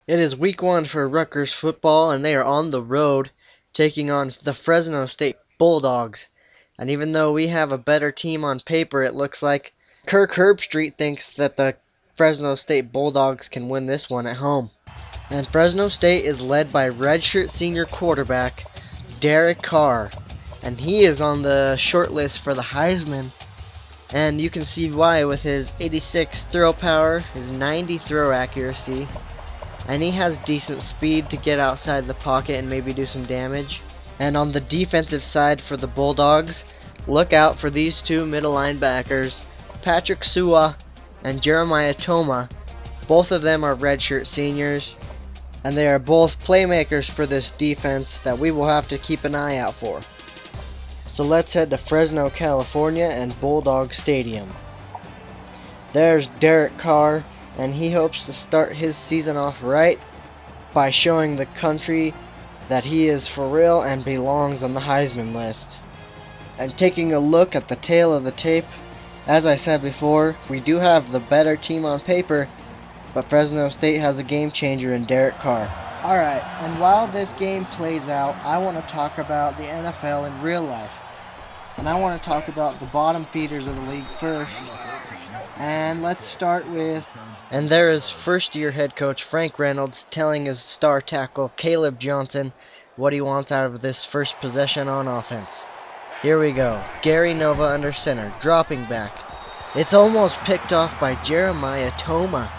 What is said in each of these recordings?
It is week 1 for Rutgers football, and they are on the road taking on the Fresno State Bulldogs. And even though we have a better team on paper, it looks like Kirk Herbstreit thinks that the Fresno State Bulldogs can win this one at home. And Fresno State is led by redshirt senior quarterback Derek Carr, and he is on the short list for the Heisman. And you can see why with his 86 throw power, his 90 throw accuracy, and he has decent speed to get outside the pocket and maybe do some damage. And on the defensive side for the Bulldogs, look out for these two middle linebackers, Patrick Sua and Jeremiah Toma. Both of them are redshirt seniors, and they are both playmakers for this defense that we will have to keep an eye out for. So let's head to Fresno, California and Bulldog Stadium. There's Derek Carr, and he hopes to start his season off right by showing the country that he is for real and belongs on the Heisman list. And taking a look at the tail of the tape, as I said before, we do have the better team on paper, but Fresno State has a game changer in Derek Carr. Alright, and while this game plays out, I want to talk about the NFL in real life. And I want to talk about the bottom feeders of the league first. And let's start with... And there is first-year head coach Frank Reynolds telling his star tackle Caleb Johnson what he wants out of this first possession on offense. Here we go. Gary Nova under center, dropping back. It's almost picked off by Jeremiah Toma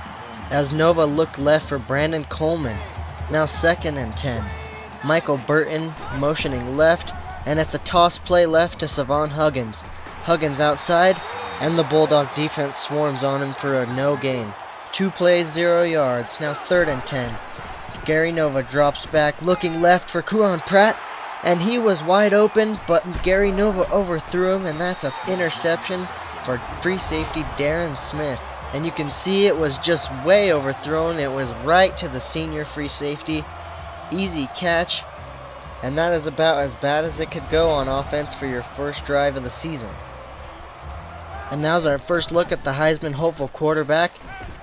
as Nova looked left for Brandon Coleman. Now 2nd and 10. Michael Burton motioning left, and it's a toss play left to Savon Huggins. Huggins outside, and the Bulldog defense swarms on him for a no gain. 2 plays, 0 yards. Now 3rd and 10. Gary Nova drops back, looking left for Kuron Pratt, and he was wide open, but Gary Nova overthrew him, and that's an interception for free safety Darren Smith. And you can see it was just way overthrown. It was right to the senior free safety. Easy catch. And that is about as bad as it could go on offense for your first drive of the season. And now's our first look at the Heisman hopeful quarterback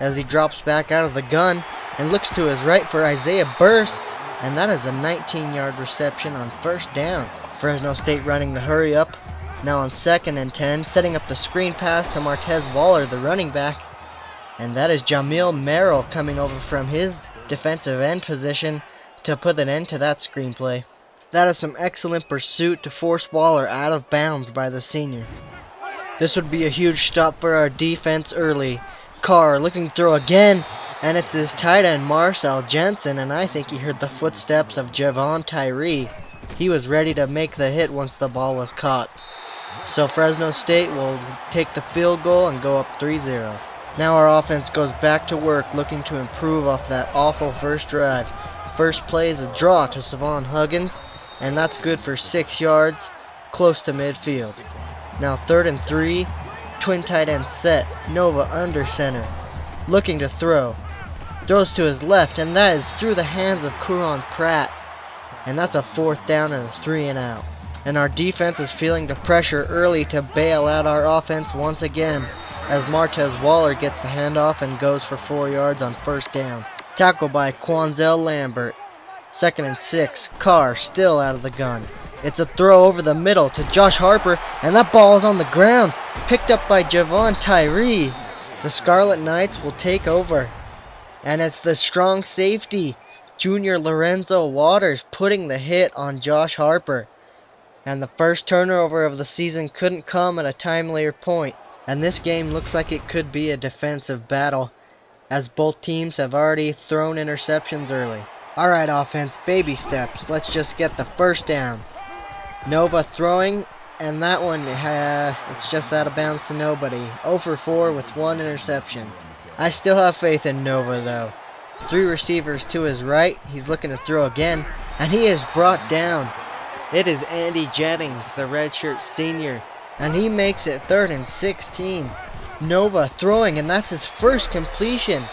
as he drops back out of the gun and looks to his right for Isaiah Burst. And that is a 19-yard reception on first down. Fresno State running the hurry up. Now on 2nd and 10, setting up the screen pass to Martez Waller, the running back. And that is Jamil Merrill coming over from his defensive end position to put an end to that screenplay. That is some excellent pursuit to force Waller out of bounds by the senior. This would be a huge stop for our defense early. Carr looking through again, and it's his tight end Marcel Jensen, and I think he heard the footsteps of Javon Tyree. He was ready to make the hit once the ball was caught. So Fresno State will take the field goal and go up 3-0. Now our offense goes back to work, looking to improve off that awful first drive. First play is a draw to Savon Huggins, and that's good for 6 yards, close to midfield. Now 3rd and 3, twin tight end set, Nova under center, looking to throw. Throws to his left, and that is through the hands of Kuron Pratt. And that's a 4th down and a 3 and out. And our defense is feeling the pressure early to bail out our offense once again, as Martez Waller gets the handoff and goes for 4 yards on first down. Tackle by Quanzel Lambert. 2nd and 6. Carr still out of the gun. It's a throw over the middle to Josh Harper, and that ball is on the ground, picked up by Javon Tyree. The Scarlet Knights will take over. And it's the strong safety, Junior Lorenzo Waters, putting the hit on Josh Harper. And the first turnover of the season couldn't come at a timelier point. And this game looks like it could be a defensive battle, as both teams have already thrown interceptions early. Alright offense, baby steps. Let's just get the first down. Nova throwing, and that one, it's just out of bounds to nobody. 0 for 4 with 1 interception. I still have faith in Nova though. 3 receivers to his right. He's looking to throw again, and he is brought down. It is Andy Jennings, the redshirt senior, and he makes it 3rd and 16. Nova throwing, and that's his first completion.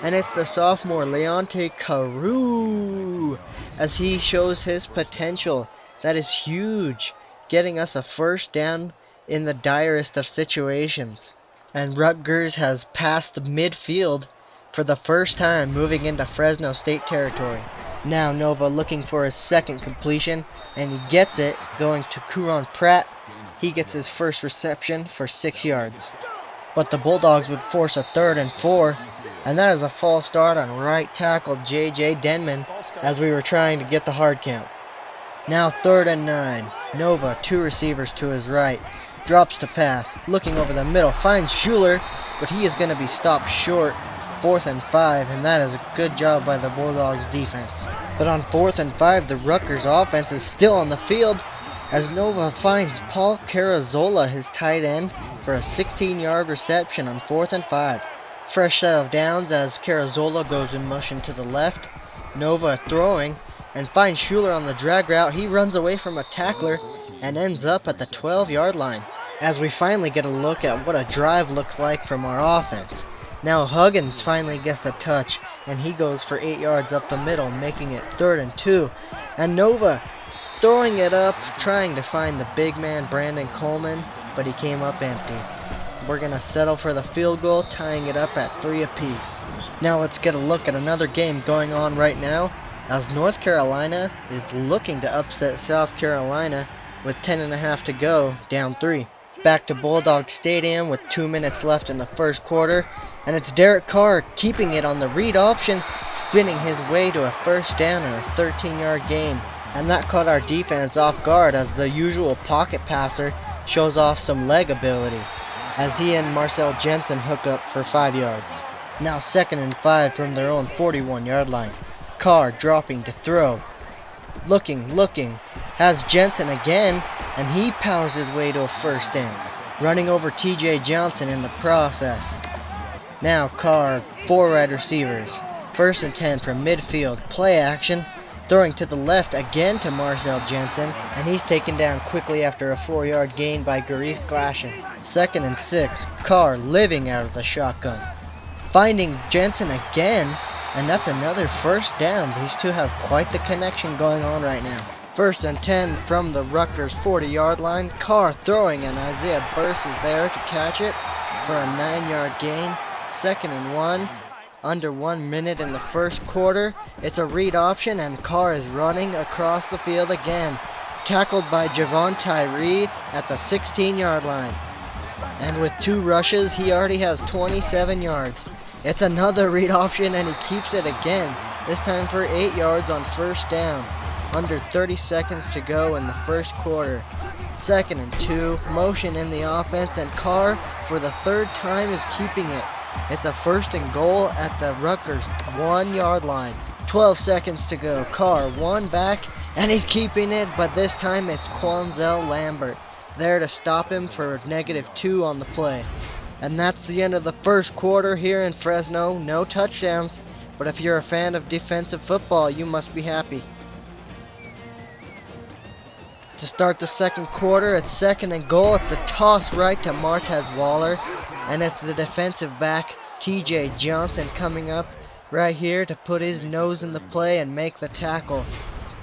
And it's the sophomore Leonte Carew as he shows his potential. That is huge, getting us a first down in the direst of situations. And Rutgers has passed midfield for the first time moving into Fresno State territory. Now Nova looking for his second completion, and he gets it, going to Kuron Pratt. He gets his first reception for 6 yards. But the Bulldogs would force a 3rd and 4, and that is a false start on right tackle J.J. Denman as we were trying to get the hard count. Now 3rd and 9. Nova, 2 receivers to his right. Drops to pass, looking over the middle, finds Schuler, but he is going to be stopped short. 4th and 5, and that is a good job by the Bulldogs defense. But on 4th and 5, the Rutgers offense is still on the field as Nova finds Paul Carazola, his tight end, for a 16-yard reception on 4th and 5. Fresh set of downs as Carazola goes in motion to the left. Nova throwing and finds Schuler on the drag route. He runs away from a tackler and ends up at the 12-yard line as we finally get a look at what a drive looks like from our offense. Now Huggins finally gets a touch, and he goes for 8 yards up the middle, making it 3rd and 2. And Nova throwing it up, trying to find the big man Brandon Coleman, but he came up empty. We're going to settle for the field goal, tying it up at 3 apiece. Now let's get a look at another game going on right now, as North Carolina is looking to upset South Carolina with 10.5 to go, down 3. Back to Bulldog Stadium with 2 minutes left in the first quarter, and it's Derek Carr keeping it on the read option, spinning his way to a first down and a 13-yard gain. And that caught our defense off guard as the usual pocket passer shows off some leg ability as he and Marcel Jensen hook up for 5 yards. Now 2nd and 5 from their own 41-yard line. Carr dropping to throw. Looking, has Jensen again, and he powers his way to a first down, running over TJ Johnson in the process. Now Carr, 4 wide receivers. 1st and 10 from midfield, play action, throwing to the left again to Marcel Jensen, and he's taken down quickly after a 4-yard gain by Garif Glashan. 2nd and 6, Carr living out of the shotgun, finding Jensen again, and that's another first down. These two have quite the connection going on right now. 1st and 10 from the Rutgers 40-yard line. Carr throwing, and Isaiah Burse is there to catch it for a 9-yard gain. 2nd and 1. Under 1 minute in the first quarter. It's a read option, and Carr is running across the field again. Tackled by Javon Tyree at the 16-yard line. And with 2 rushes, he already has 27 yards. It's another read option, and he keeps it again, this time for 8 yards on first down. Under 30 seconds to go in the first quarter. 2nd and 2, motion in the offense, and Carr, for the 3rd time, is keeping it. It's a 1st and goal at the Rutgers 1-yard line. 12 seconds to go. Carr, 1 back, and he's keeping it, but this time it's Quanzell Lambert there to stop him for -2 on the play. And that's the end of the first quarter here in Fresno. No touchdowns, but if you're a fan of defensive football, you must be happy. To start the second quarter, it's 2nd and goal. It's a toss right to Martez Waller, and it's the defensive back TJ Johnson coming up right here to put his nose in the play and make the tackle,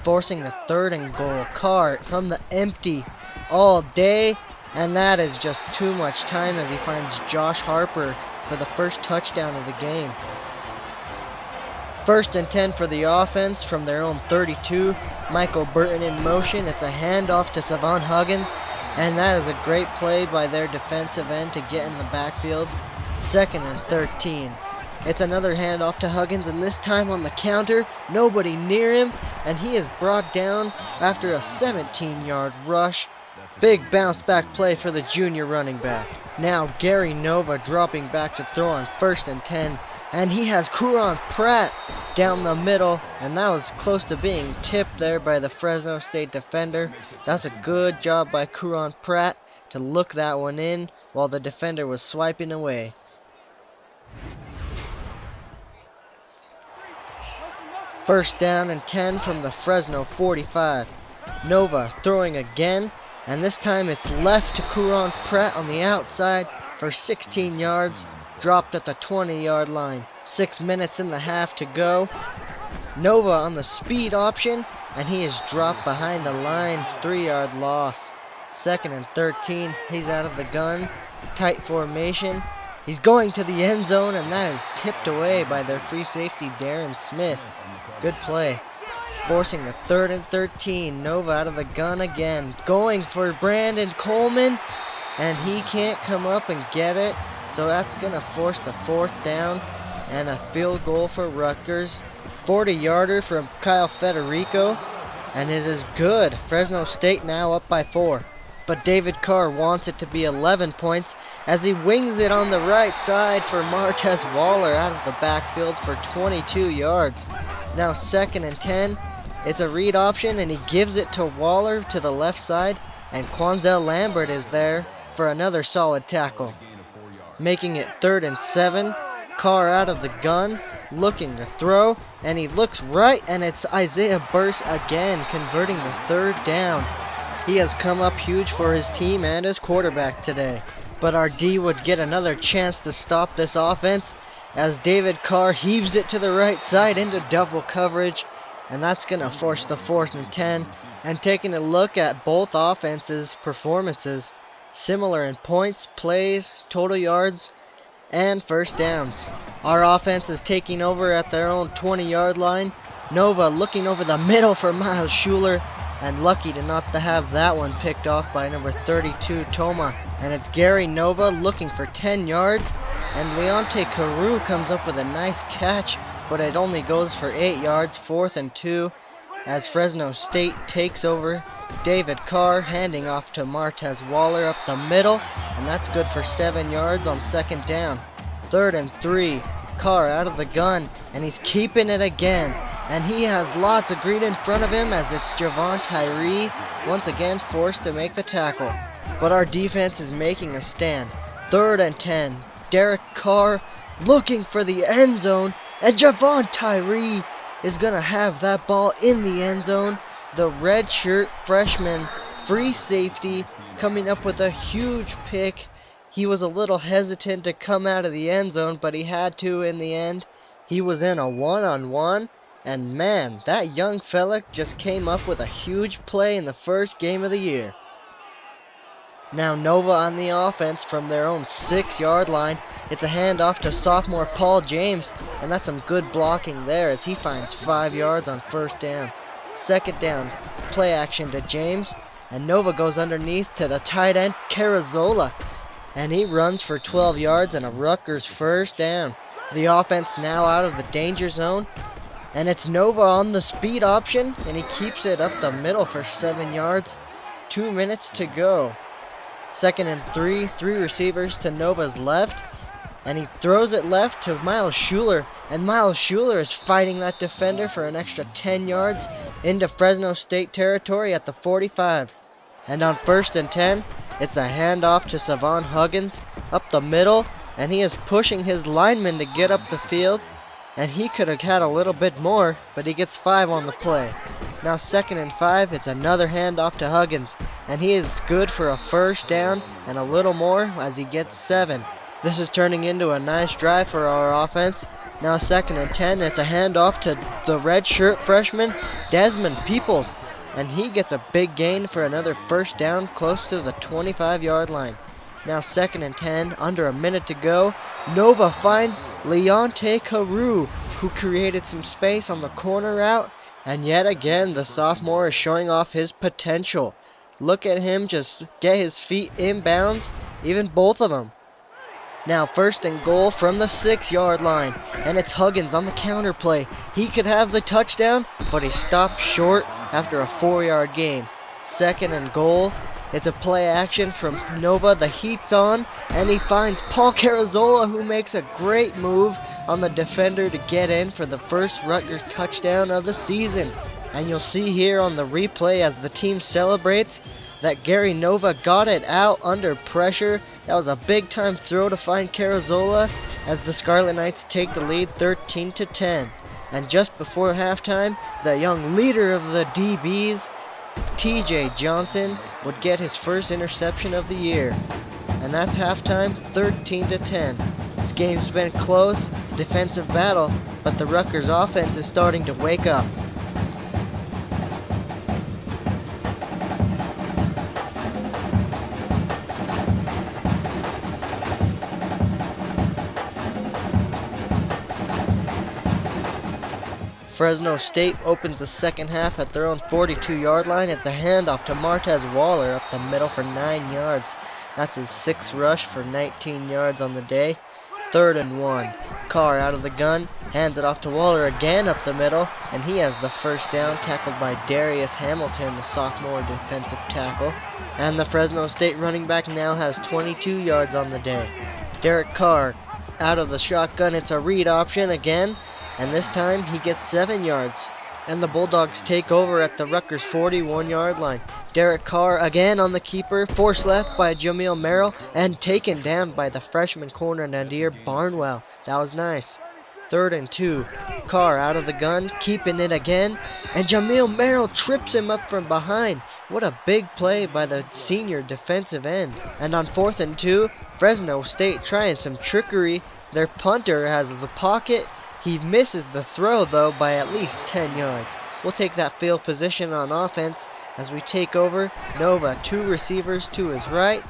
forcing the 3rd and goal. Carr from the empty all day, and that is just too much time as he finds Josh Harper for the first touchdown of the game. 1st and 10 for the offense from their own 32. Michael Burton in motion. It's a handoff to Savon Huggins, and that is a great play by their defensive end to get in the backfield. 2nd and 13. It's another handoff to Huggins, and this time on the counter, nobody near him, and he is brought down after a 17-yard rush. Big bounce back play for the junior running back. Now Gary Nova dropping back to throw on 1st and 10, and he has Kuron Pratt down the middle, and that was close to being tipped there by the Fresno State defender. That's a good job by Kuron Pratt to look that one in while the defender was swiping away. First down and 10 from the Fresno 45. Nova throwing again, and this time it's left to Kuron Pratt on the outside for 16 yards, dropped at the 20-yard line. 6 minutes in the half to go. Nova on the speed option, and he is dropped behind the line, 3-yard loss. 2nd and 13, he's out of the gun, tight formation, He's going to the end zone, and that is tipped away by their free safety, Darren Smith. Good play. Forcing the 3rd and 13. Nova out of the gun again. Going for Brandon Coleman, and he can't come up and get it. So that's going to force the 4th down and a field goal for Rutgers. 40-yarder from Kyle Federico, and it is good. Fresno State now up by 4. But David Carr wants it to be 11 points as he wings it on the right side for Martez Waller out of the backfield for 22 yards. Now 2nd and 10. It's a read option, and he gives it to Waller to the left side, and Quanzell Lambert is there for another solid tackle. Making it 3rd and 7. Carr out of the gun, looking to throw, and he looks right, and it's Isaiah Burse again, converting the 3rd down. He has come up huge for his team and his quarterback today. But our D would get another chance to stop this offense as David Carr heaves it to the right side into double coverage, and that's going to force the 4th and 10. And taking a look at both offenses' performances, similar in points, plays, total yards, and first downs. Our offense is taking over at their own 20-yard line. Nova looking over the middle for Miles Schuler, and lucky to not to have that one picked off by number 32, Toma. And it's Gary Nova looking for 10 yards, and Leonte Carew comes up with a nice catch, but it only goes for 8 yards, 4th and 2, as Fresno State takes over. David Carr handing off to Martez Waller up the middle, and that's good for 7 yards on 2nd down. 3rd and 3. Carr out of the gun, and he's keeping it again. And he has lots of green in front of him as it's Javon Tyree once again forced to make the tackle. But our defense is making a stand. 3rd and 10. Derek Carr looking for the end zone, and Javon Tyree is going to have that ball in the end zone. The redshirt freshman free safety coming up with a huge pick. He was a little hesitant to come out of the end zone, but he had to in the end. He was in a one-on-one, and man, that young fella just came up with a huge play in the first game of the year. Now Nova on the offense from their own 6-yard line. It's a handoff to sophomore Paul James, and that's some good blocking there as he finds 5 yards on 1st down. 2nd down, play action to James, and Nova goes underneath to the tight end Carazola, and he runs for 12 yards and a Rutgers 1st down. The offense now out of the danger zone, and it's Nova on the speed option, and he keeps it up the middle for 7 yards. 2 minutes to go. 2nd and 3, 3 receivers to Nova's left, and he throws it left to Miles Schuler, and Miles Schuler is fighting that defender for an extra 10 yards into Fresno State territory at the 45. And on 1st and 10, it's a handoff to Savon Huggins up the middle, and he is pushing his lineman to get up the field, and he could have had a little bit more, but he gets 5 on the play. Now 2nd and 5, it's another handoff to Huggins, and he is good for a 1st down and a little more as he gets 7. This is turning into a nice drive for our offense. Now 2nd and 10, it's a handoff to the redshirt freshman, Desmond Peoples, and he gets a big gain for another 1st down close to the 25-yard line. Now 2nd and 10, under a minute to go. Nova finds Leonte Carew, who created some space on the corner route, and yet again the sophomore is showing off his potential. Look at him just get his feet inbounds, even both of them. Now 1st and goal from the 6-yard line, and it's Huggins on the counter play. He could have the touchdown, but he stopped short after a 4-yard gain. 2nd and goal. It's a play action from Nova. The heat's on, and he finds Paul Carazola, who makes a great move on the defender to get in for the first Rutgers touchdown of the season. And you'll see here on the replay as the team celebrates that Gary Nova got it out under pressure. That was a big-time throw to find Carazola as the Scarlet Knights take the lead 13-10. And just before halftime, the young leader of the DBs, TJ Johnson, would get his first interception of the year. And that's halftime, 13-10. This game's been close, defensive battle, but the Rutgers offense is starting to wake up. Fresno State opens the second half at their own 42-yard line. It's a handoff to Martez Waller up the middle for 9 yards. That's his 6th rush for 19 yards on the day. 3rd and 1. Carr out of the gun, hands it off to Waller again up the middle, and he has the first down, tackled by Darius Hamilton, the sophomore defensive tackle. And the Fresno State running back now has 22 yards on the day. Derek Carr out of the shotgun. It's a read option again, and this time he gets 7 yards. And the Bulldogs take over at the Rutgers 41-yard line. Derek Carr again on the keeper, forced left by Jamil Merrill, and taken down by the freshman corner Nadir Barnwell. That was nice. 3rd and 2. Carr out of the gun, keeping it again, and Jamil Merrill trips him up from behind. What a big play by the senior defensive end. And on 4th and 2, Fresno State trying some trickery. Their punter has the pocket. He misses the throw, though, by at least 10 yards. We'll take that field position on offense as we take over. Nova, 2 receivers to his right.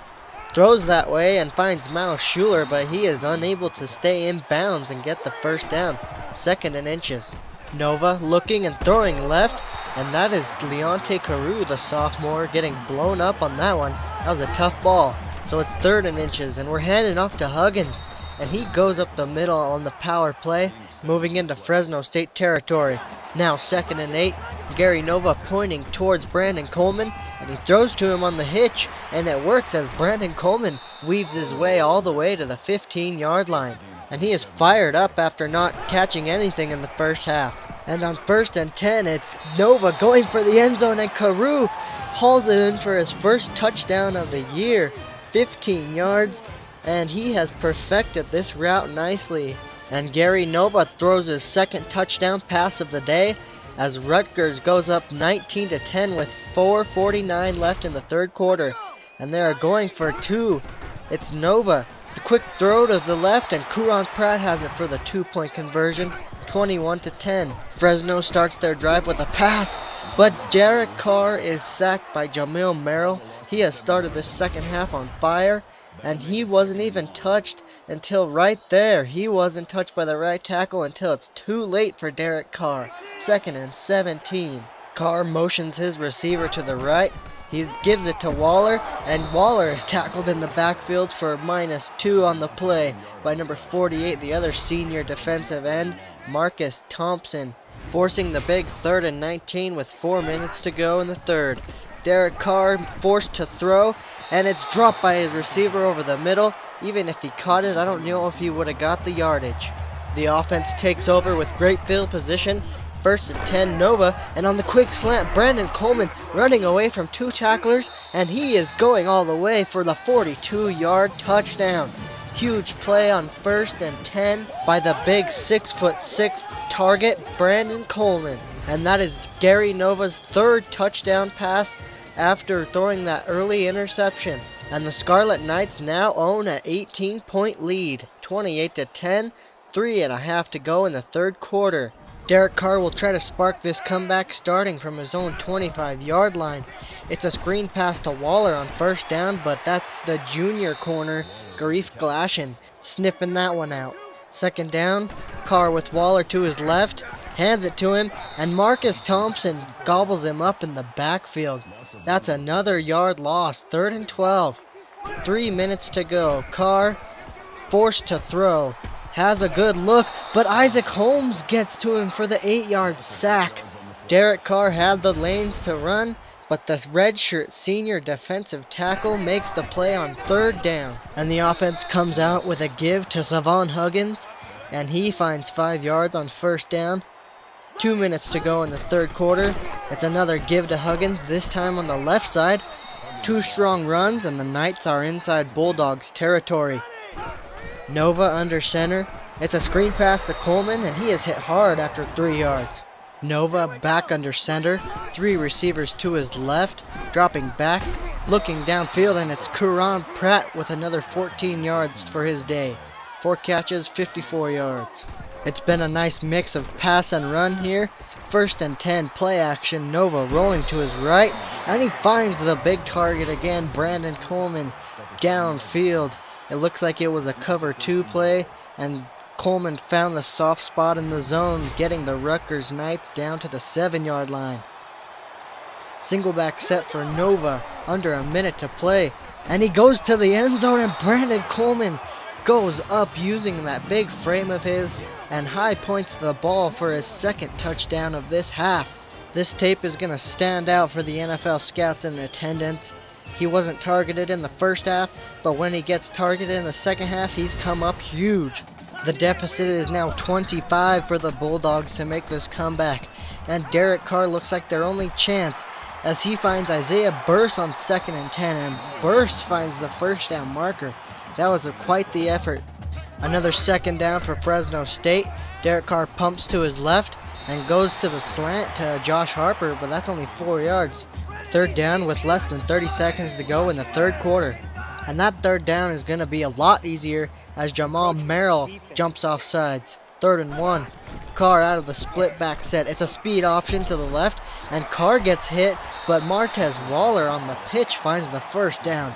Throws that way and finds Miles Schuler, but he is unable to stay in bounds and get the first down. 2nd and inches. Nova looking and throwing left, and that is Leonte Carew, the sophomore, getting blown up on that one. That was a tough ball. So it's 3rd and inches, and we're handing off to Huggins. And he goes up the middle on the power play, moving into Fresno State territory. Now 2nd and 8, Gary Nova pointing towards Brandon Coleman, and he throws to him on the hitch, and it works as Brandon Coleman weaves his way all the way to the 15-yard line. And he is fired up after not catching anything in the first half. And on 1st and 10, it's Nova going for the end zone, and Carew hauls it in for his first touchdown of the year. 15 yards. And he has perfected this route nicely. And Gary Nova throws his 2nd touchdown pass of the day as Rutgers goes up 19-10 with 4:49 left in the 3rd quarter. And they are going for 2. It's Nova. The quick throw to the left, and Kuron Pratt has it for the 2-point conversion, 21-10. Fresno starts their drive with a pass, but Derek Carr is sacked by Jamil Merrill. He has started this second half on fire, and he wasn't even touched until right there. He wasn't touched by the right tackle until it's too late for Derek Carr. 2nd and 17. Carr motions his receiver to the right. He gives it to Waller, and Waller is tackled in the backfield for -2 on the play by number 48, the other senior defensive end, Marcus Thompson, forcing the big 3rd and 19 with 4 minutes to go in the 3rd. Derek Carr forced to throw, and it's dropped by his receiver over the middle. Even if he caught it, I don't know if he would have got the yardage. The offense takes over with great field position. 1st and 10 Nova, and on the quick slant, Brandon Coleman running away from 2 tacklers, and he is going all the way for the 42-yard touchdown. Huge play on 1st and 10 by the big 6'6" target, Brandon Coleman. And that is Gary Nova's 3rd touchdown pass after throwing that early interception. And the Scarlet Knights now own an 18-point lead, 28-10, 3.5 to go in the 3rd quarter. Derek Carr will try to spark this comeback starting from his own 25-yard line. It's a screen pass to Waller on 1st down, but that's the junior corner, Garif Glashan, sniffing that one out. 2nd down, Carr with Waller to his left, hands it to him, and Marcus Thompson gobbles him up in the backfield. That's another yard loss, 3rd and 12. 3 minutes to go. Carr forced to throw. Has a good look, but Isaac Holmes gets to him for the 8-yard sack. Derek Carr had the lanes to run, but the redshirt senior defensive tackle makes the play on 3rd down. And the offense comes out with a give to Savon Huggins, and he finds 5 yards on 1st down. 2 minutes to go in the 3rd quarter. It's another give to Huggins, this time on the left side. 2 strong runs, and the Knights are inside Bulldogs territory. Nova under center. It's a screen pass to Coleman, and he is hit hard after 3 yards. Nova back under center. 3 receivers to his left, dropping back, looking downfield, and it's Kuron Pratt with another 14 yards for his day. 4 catches, 54 yards. It's been a nice mix of pass and run here. 1st and 10, play action. Nova rolling to his right, and he finds the big target again, Brandon Coleman, downfield. It looks like it was a cover 2 play, and Coleman found the soft spot in the zone, getting the Rutgers Knights down to the 7-yard line. Single back set for Nova, under a minute to play, and he goes to the end zone, and Brandon Coleman goes up using that big frame of his and high points the ball for his second touchdown of this half. This tape is going to stand out for the NFL scouts in attendance. He wasn't targeted in the first half, but when he gets targeted in the second half, he's come up huge. The deficit is now 25 for the Bulldogs to make this comeback, and Derek Carr looks like their only chance as he finds Isaiah Burse on 2nd and 10, and Burse finds the first down marker. That was quite the effort. Another second down for Fresno State. Derek Carr pumps to his left and goes to the slant to Josh Harper, but that's only 4 yards. Third down with less than 30 seconds to go in the third quarter. And that third down is going to be a lot easier as Jamal Merrill jumps off sides. 3rd and 1. Carr out of the split back set. It's a speed option to the left, and Carr gets hit, but Martez Waller on the pitch finds the first down.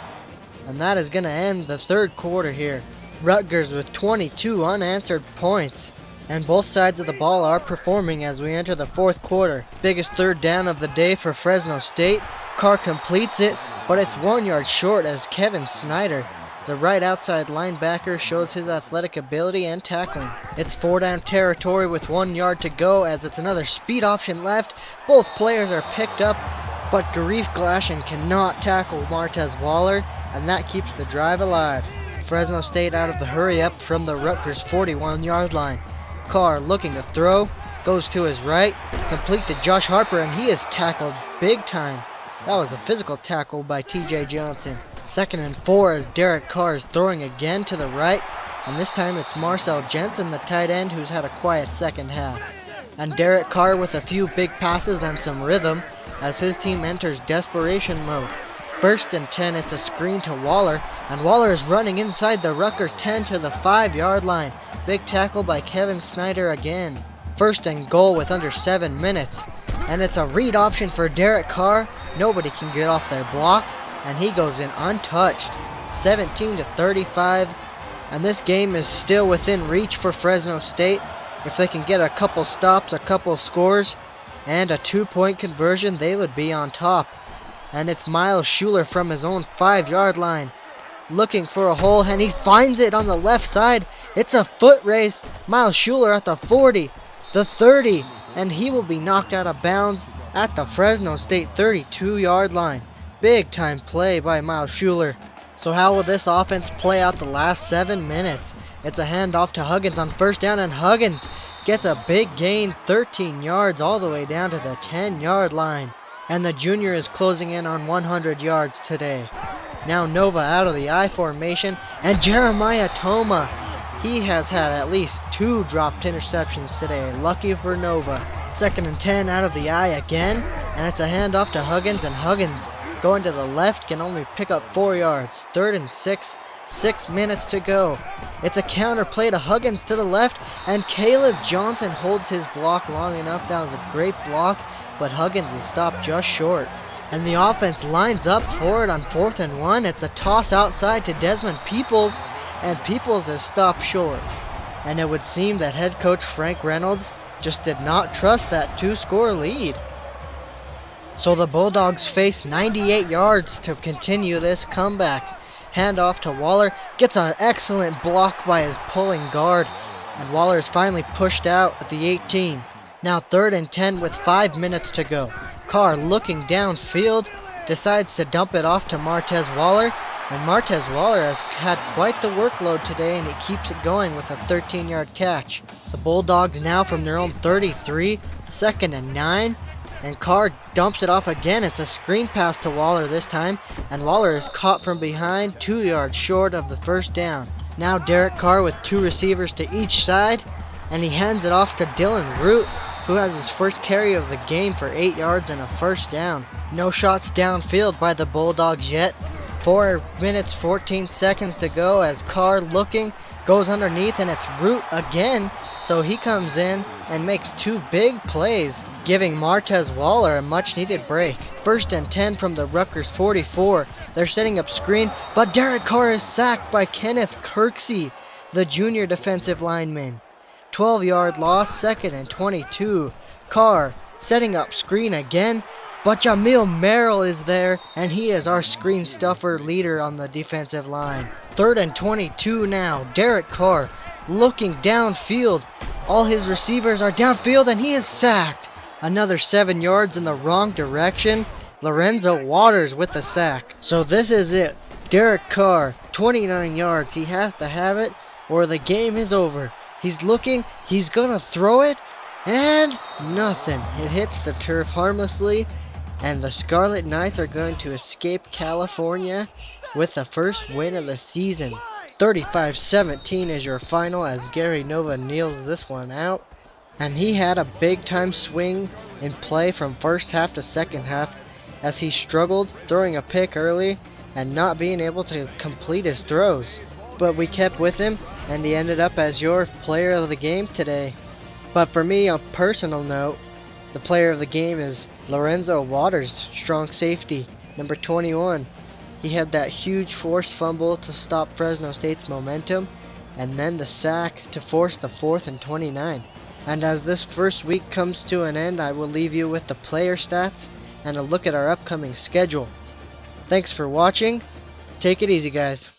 And that is going to end the third quarter here. Rutgers with 22 unanswered points. And both sides of the ball are performing as we enter the fourth quarter. Biggest third down of the day for Fresno State. Carr completes it, but it's 1 yard short as Kevin Snyder, the right outside linebacker, shows his athletic ability and tackling. It's 4-down territory with 1 yard to go as it's another speed option left. Both players are picked up, but Garif Glashan cannot tackle Martez Waller, and that keeps the drive alive. Fresno State out of the hurry up from the Rutgers 41-yard line. Carr looking to throw, goes to his right, complete to Josh Harper, and he is tackled big time. That was a physical tackle by TJ Johnson. 2nd and 4 as Derek Carr is throwing again to the right, and this time it's Marcel Jensen, the tight end, who's had a quiet second half. And Derek Carr with a few big passes and some rhythm as his team enters desperation mode. 1st and 10, it's a screen to Waller, and Waller is running inside the Rutgers 10 to the 5-yard line. Big tackle by Kevin Snyder again. 1st and goal with under 7 minutes. And it's a read option for Derek Carr. Nobody can get off their blocks, and he goes in untouched. 17 to 35. And this game is still within reach for Fresno State. If they can get a couple stops, a couple scores, and a 2-point conversion, they would be on top. And it's Miles Schuler from his own 5-yard line, looking for a hole, and he finds it on the left side. It's a foot race. Miles Schuler at the 40, the 30, and he will be knocked out of bounds at the Fresno State 32-yard line. Big time play by Miles Schuler. So how will this offense play out the last 7 minutes? It's a handoff to Huggins on 1st down, and Huggins gets a big gain, 13 yards all the way down to the 10-yard line. And the junior is closing in on 100 yards today. Now Nova out of the I formation, and Jeremiah Toma. He has had at least 2 dropped interceptions today. Lucky for Nova. 2nd and 10 out of the I again, and it's a handoff to Huggins, and Huggins going to the left can only pick up 4 yards. 3rd and 6, 6 minutes to go. It's a counter play to Huggins to the left, and Caleb Johnson holds his block long enough. That was a great block, but Huggins is stopped just short. And the offense lines up for it on 4th and 1. It's a toss outside to Desmond Peoples, and Peoples is stopped short. And it would seem that head coach Frank Reynolds just did not trust that 2-score lead. So the Bulldogs face 98 yards to continue this comeback. Handoff to Waller, gets an excellent block by his pulling guard, and Waller is finally pushed out at the 18. Now 3rd and 10 with 5 minutes to go. Carr looking downfield, decides to dump it off to Martez Waller, and Martez Waller has had quite the workload today, and he keeps it going with a 13-yard catch. The Bulldogs now from their own 33, 2nd and 9, and Carr dumps it off again. It's a screen pass to Waller this time, and Waller is caught from behind, 2 yards short of the first down. Now Derek Carr with 2 receivers to each side, and he hands it off to Dylan Root, who has his first carry of the game for 8 yards and a first down. No shots downfield by the Bulldogs yet. 4 minutes 14 seconds to go as Carr looking, goes underneath, and it's Root again, so he comes in and makes 2 big plays, giving Martez Waller a much needed break. 1st and 10 from the Rutgers 44. They're setting up screen, but Derek Carr is sacked by Kenneth Kirksey, the junior defensive lineman. 12-yard loss, 2nd and 22. Carr setting up screen again, but Jamil Merrill is there, and he is our screen stuffer leader on the defensive line. 3rd and 22 now. Derek Carr looking downfield. All his receivers are downfield, and he is sacked. Another 7 yards in the wrong direction. Lorenzo Waters with the sack. So this is it. Derek Carr, 29 yards. He has to have it, or the game is over. He's looking, he's gonna throw it, and nothing. It hits the turf harmlessly, and the Scarlet Knights are going to escape California with the first win of the season. 35-17 is your final as Gary Nova kneels this one out. And he had a big time swing in play from first half to second half as he struggled throwing a pick early and not being able to complete his throws. But we kept with him, and he ended up as your player of the game today. But for me, on a personal note, the player of the game is Lorenzo Waters, strong safety, number 21. He had that huge forced fumble to stop Fresno State's momentum, and then the sack to force the 4th and 29. And as this first week comes to an end, I will leave you with the player stats and a look at our upcoming schedule. Thanks for watching. Take it easy, guys.